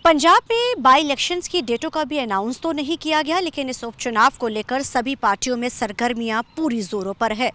पंजाब में by elections की डेटों का भी अनाउंस तो नहीं किया गया, लेकिन इस उपचुनाव को लेकर सभी पार्टियों में सरगर्मियां पूरी जोरों पर है।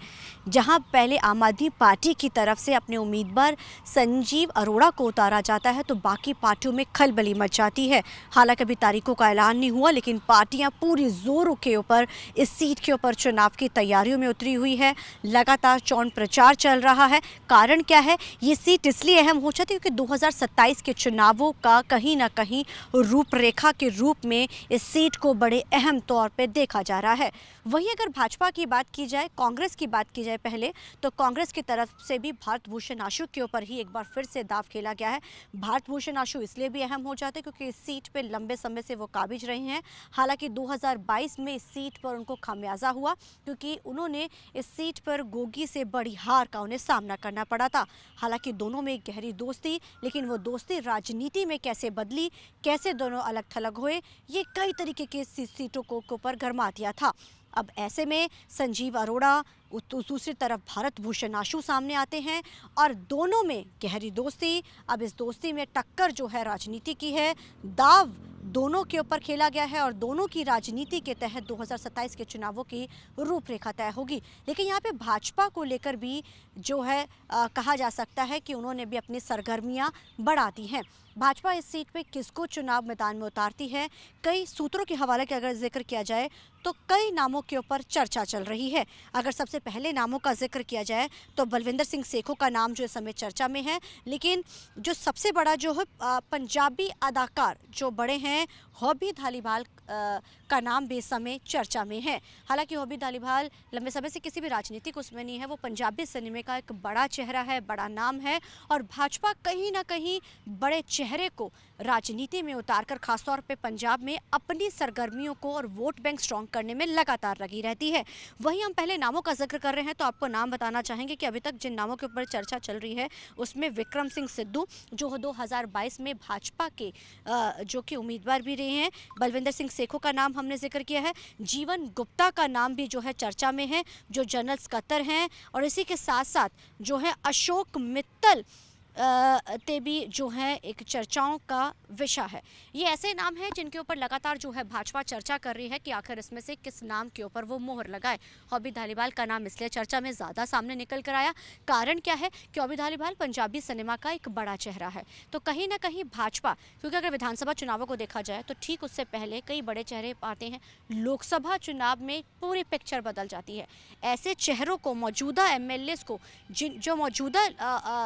जहां पहले आम आदमी पार्टी की तरफ से अपने उम्मीदवार संजीव अरोड़ा को उतारा जाता है, तो बाकी पार्टियों में खलबली मच जाती है। हालांकि अभी तारीखों का ऐलान नहीं हुआ, लेकिन पार्टियां पूरी जोरों के ऊपर इस सीट के ऊपर चुनाव की तैयारियों में उतरी हुई है। लगातार चौन प्रचार चल रहा है। कारण क्या है? ये सीट इसलिए अहम हो जाती है क्योंकि 2027 के चुनावों का कहीं ना कहीं रूपरेखा के रूप में इस सीट को बड़े अहम तौर पे देखा जा रहा है। वहीं अगर भाजपा की बात की जाए, कांग्रेस की बात की जाए पहले, तो कांग्रेस की तरफ से भी भारत भूषण आशु के ऊपर ही एक बार फिर से दाव खेला गया है। भारत भूषण आशु इसलिए भी अहम हो जाते हैं क्योंकि इस सीट पे लंबे समय से वो काबिज रहे हैं। हालांकि 2022 में इस सीट पर उनको खामियाजा हुआ क्योंकि उन्होंने इस सीट पर गोगी से बड़ी हार का उन्हें सामना करना पड़ा था। हालांकि दोनों में एक गहरी दोस्ती, लेकिन वो दोस्ती राजनीति में कैसे बदली, कैसे दोनों अलग थलग हुए, ये कई तरीके के सीटों को ऊपर गरमा दिया था। अब ऐसे में संजीव अरोड़ा, दूसरी तरफ भारत भूषण आशु सामने आते हैं और दोनों में गहरी दोस्ती। अब इस दोस्ती में टक्कर जो है राजनीति की है, दाव दोनों के ऊपर खेला गया है और दोनों की राजनीति के तहत 2027 के चुनावों की रूपरेखा तय होगी। लेकिन यहाँ पे भाजपा को लेकर भी जो है कहा जा सकता है कि उन्होंने भी अपनी सरगर्मियाँ बढ़ा दी हैं। भाजपा इस सीट पे किसको चुनाव मैदान में उतारती है, कई सूत्रों के हवाले का अगर जिक्र किया जाए तो कई नामों के ऊपर चर्चा चल रही है। अगर सबसे पहले नामों का जिक्र किया जाए तो बलविंदर सिंह सेखों का नाम जो इस समय चर्चा में है, लेकिन जो सबसे बड़ा जो है पंजाबी अदाकार जो बड़े हैं, हॉबी धालीवाल का भी इस समय चर्चा में है। हालांकि हॉबी धालीवाल लंबे समय से किसी भी राजनीतिक उसमें नहीं है, वो पंजाबी सिनेमा का एक बड़ा चेहरा है, बड़ा नाम है और भाजपा कहीं ना कहीं बड़े चेहरे को राजनीति में उतारकर खासतौर पे पंजाब में अपनी सरगर्मियों को और वोट बैंक स्ट्रॉन्ग करने में लगातार लगी रहती है। वहीं हम पहले नामों का जिक्र कर रहे हैं तो आपको नाम बताना चाहेंगे कि अभी तक जिन नामों के ऊपर चर्चा चल रही है उसमें विक्रम सिंह सिद्धू जो 2022 में भाजपा के जो कि उम्मीदवार भी रहे हैं, बलविंदर सिंह सेखों का नाम हमने जिक्र किया है, जीवन गुप्ता का नाम भी जो है चर्चा में है जो जनरल स्कत्तर हैं, और इसी के साथ साथ जो है अशोक मित्तल ते भी जो है एक चर्चाओं का विषय है। ये ऐसे नाम हैं जिनके ऊपर लगातार जो है भाजपा चर्चा कर रही है कि आखिर इसमें से किस नाम के ऊपर वो मोहर लगाए। हॉबी धालीवाल का नाम इसलिए चर्चा में ज़्यादा सामने निकल कर आया, कारण क्या है कि हॉबी धालीवाल पंजाबी सिनेमा का एक बड़ा चेहरा है। तो कहीं ना कहीं भाजपा, क्योंकि अगर विधानसभा चुनावों को देखा जाए तो ठीक उससे पहले कई बड़े चेहरे आते हैं, लोकसभा चुनाव में पूरी पिक्चर बदल जाती है। ऐसे चेहरों को, मौजूदा एमएलएस को, जो मौजूदा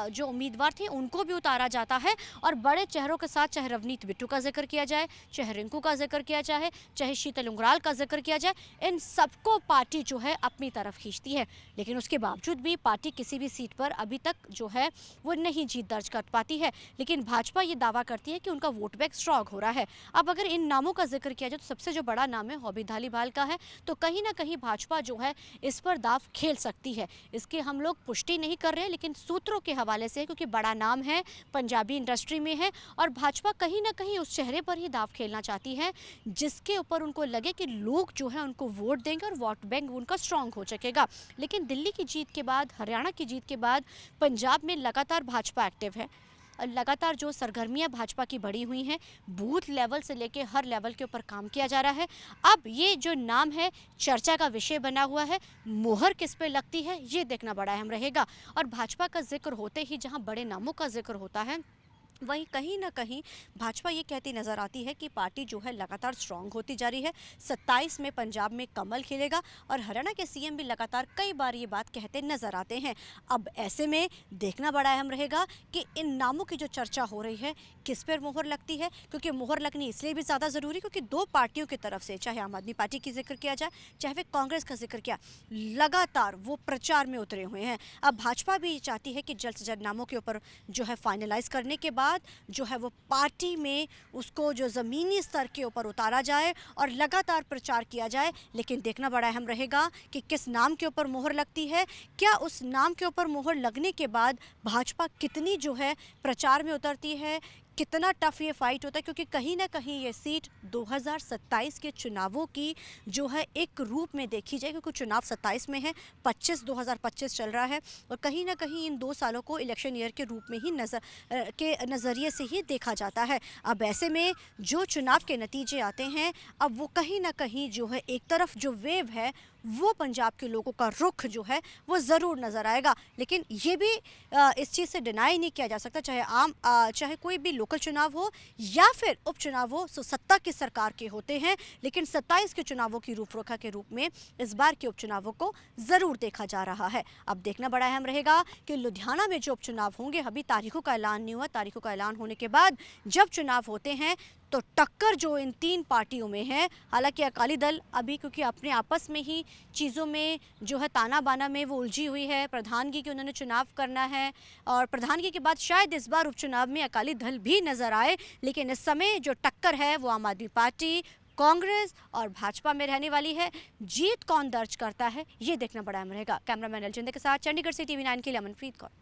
जो उम्मीदवार उनको भी उतारा जाता है और बड़े चेहरों के साथ, चाहे रवनीत बिट्टू का जिक्र किया जाए, चाहे रिंकू का जिक्र किया जाए, चाहे शीतल उंगराल का जिक्र किया जाए, इन सबको पार्टी जो है अपनी तरफ खींचती है। लेकिन उसके बावजूद भी पार्टी किसी भी सीट पर अभी तक जो है वो नहीं जीत दर्ज कर पाती है। लेकिन भाजपा ये दावा करती है कि उनका वोट बैंक स्ट्रॉन्ग हो रहा है। अब अगर इन नामों का जिक्र किया जाए तो सबसे जो बड़ा नाम है हॉबी धालीवाल का है, तो कहीं ना कहीं भाजपा जो है इस पर दाव खेल सकती है। इसकी हम लोग पुष्टि नहीं कर रहे हैं, लेकिन सूत्रों के हवाले से, क्योंकि बड़ा नाम है, पंजाबी इंडस्ट्री में है और भाजपा कहीं ना कहीं उस चेहरे पर ही दाव खेलना चाहती है जिसके ऊपर उनको लगे कि लोग जो है उनको वोट देंगे और वोट बैंक उनका स्ट्रांग हो सकेगा। लेकिन दिल्ली की जीत के बाद, हरियाणा की जीत के बाद पंजाब में लगातार भाजपा एक्टिव है। लगातार जो सरगर्मियां भाजपा की बढ़ी हुई हैं, बूथ लेवल से लेके हर लेवल के ऊपर काम किया जा रहा है। अब ये जो नाम है चर्चा का विषय बना हुआ है, मोहर किस पे लगती है ये देखना बड़ा अहम रहेगा। और भाजपा का जिक्र होते ही जहां बड़े नामों का जिक्र होता है, वहीं कहीं ना कहीं भाजपा ये कहती नजर आती है कि पार्टी जो है लगातार स्ट्रांग होती जा रही है। 27 में पंजाब में कमल खिलेगा और हरियाणा के सीएम भी लगातार कई बार ये बात कहते नजर आते हैं। अब ऐसे में देखना बड़ा अहम रहेगा कि इन नामों की जो चर्चा हो रही है किस पर मोहर लगती है, क्योंकि मोहर लगनी इसलिए भी ज़्यादा ज़रूरी क्योंकि दो पार्टियों की तरफ से, चाहे आम आदमी पार्टी की जिक्र किया जाए, चाहे फिर कांग्रेस का जिक्र किया, लगातार वो प्रचार में उतरे हुए हैं। अब भाजपा भी चाहती है कि जल्द से जल्द नामों के ऊपर जो है फाइनलाइज करने के बाद जो है वो पार्टी में उसको जो ज़मीनी स्तर के ऊपर उतारा जाए और लगातार प्रचार किया जाए। लेकिन देखना बड़ा अहम रहेगा कि किस नाम के ऊपर मोहर लगती है, क्या उस नाम के ऊपर मोहर लगने के बाद भाजपा कितनी जो है प्रचार में उतरती है, कितना टफ ये फाइट होता है, क्योंकि कहीं ना कहीं ये सीट 2027 के चुनावों की जो है एक रूप में देखी जाए, क्योंकि चुनाव 27 में है, 2025 चल रहा है और कहीं ना कहीं इन 2 सालों को इलेक्शन ईयर के रूप में ही नज़रिए से ही देखा जाता है। अब ऐसे में जो चुनाव के नतीजे आते हैं, अब वो कहीं ना कहीं जो है एक तरफ जो वेव है वो पंजाब के लोगों का रुख जो है वो ज़रूर नज़र आएगा। लेकिन ये भी इस चीज़ से डिनाई नहीं किया जा सकता, चाहे कोई भी लोकल चुनाव हो या फिर उपचुनाव हो, सो सत्ता की सरकार के होते हैं, लेकिन 27 के चुनावों की रूपरेखा के रूप में इस बार के उपचुनावों को ज़रूर देखा जा रहा है। अब देखना बड़ा अहम रहेगा कि लुधियाना में जो उपचुनाव होंगे, अभी तारीखों का ऐलान नहीं हुआ, तारीखों का ऐलान होने के बाद जब चुनाव होते हैं तो टक्कर जो इन 3 पार्टियों में है, हालांकि अकाली दल अभी क्योंकि अपने आपस में ही चीज़ों में जो है ताना बाना में वो उलझी हुई है, प्रधानगी की उन्होंने चुनाव करना है और प्रधानगी के बाद शायद इस बार उपचुनाव में अकाली दल भी नज़र आए, लेकिन इस समय जो टक्कर है वो आम आदमी पार्टी, कांग्रेस और भाजपा में रहने वाली है। जीत कौन दर्ज करता है ये देखना बड़ा अहम रहेगा। कैमरामैन अलजिंदर के साथ चंडीगढ़ से TV9 के लिए अमनप्रीत कौर।